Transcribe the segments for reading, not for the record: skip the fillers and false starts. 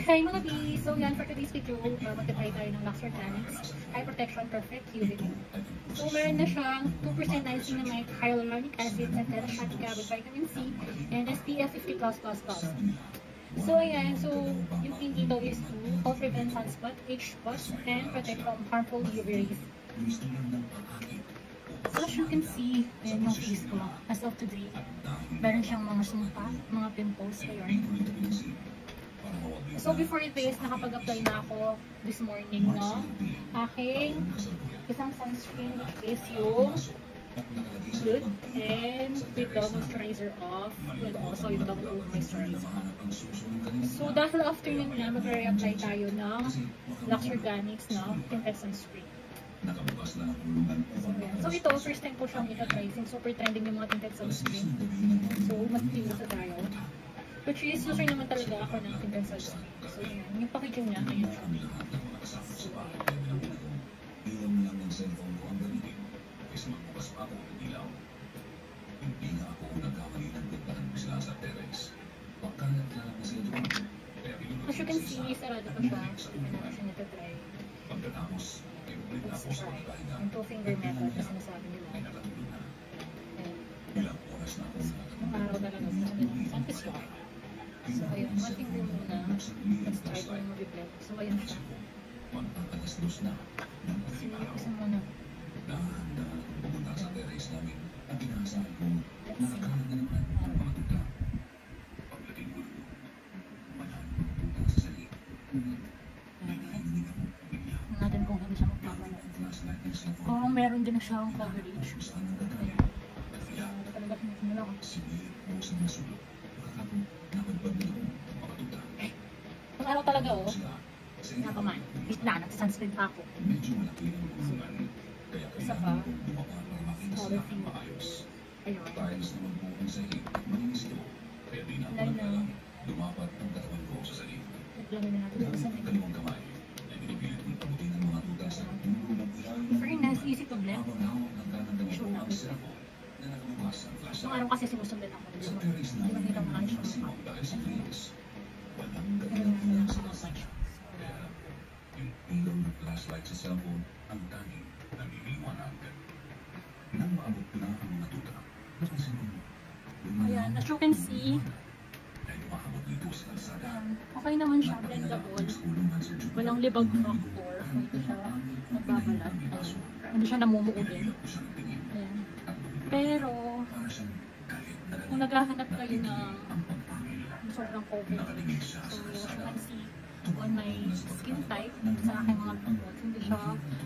Hi mga B! So yan, for today's video, mag-try tayo ng Lux Organics High Protection Perfect UV. So meron na siyang 2% niacinamide, hyaluronic acid, and terashatica with vitamin C, and SPF 50+++. So ayan, so yung thing dito is to help prevent sunspot, age spots, and protect from harmful UV rays. So as you can see, ayan yung face ko. As of today, meron siyang mga sumpa, mga pimples, ayun. So before this, nakapag-apply na ako this morning, no? Aking isang sunscreen, which is yung Good and with the moisturizer off, and also yung double moisturizer. So dahil afternoon na, mag-re-apply tayo ng Lux Organics na tinted sunscreen. So ito, first time ko siyang ita-try since super trending yung mga tinted sunscreen. So mag-tiwasa tayo. Which is, user naman talaga ako ng tinted sunscreen. So yan, yung packaging niya, ayan siya. So, as you can see, sarado pa siya. Hindi na siya nita-try. Let's try. Yung two-finger method na sinasabi nila. Yung araw talaga sa kanilang sunfish rock. So ayun, one finger muna. Let's try kung yung mag-blend. So ayun siya. So, isa muna. Natin kung hindi siya magpapala. Kung meron din siyang coverage. Talaga pinag lang. Ang araw talaga oh. Nakaman. Wait na, nag-sunscreen pa ako. Isa pa. Other thing. Ayun. Lalo na. Naglagay na natin sa sanin. Very nice, easy to blend. Show natin. Yung araw kasi sinusundan ako. Hindi makita mo lang siya. Yung flashlight sa cellphone ang tanging naniliwanagan. Nang maabot na ang natuta, napansin ko ayan, as you can see, okay naman siya, blendable. Walang libag factor. Hindi siya nagbabalat. Hindi siya namumuo din. Ayan. Pero, kung naghahanap kayo ng sobrang coverage, so as you can see, on my skin type, sa aking mga pimples, hindi siya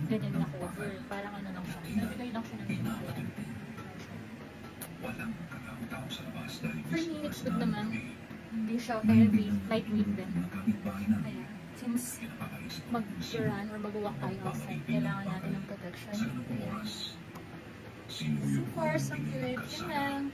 ganyan na cover. Parang ano lang siya. Nabigay lang siya ng ganyan. For me, it's good naman. Hindi siya heavy, lightweight din. Ayan. Since mag-run or mag-walk tayo outside, kailangan natin ng protection. Ayan. So far, so good. Yan lang.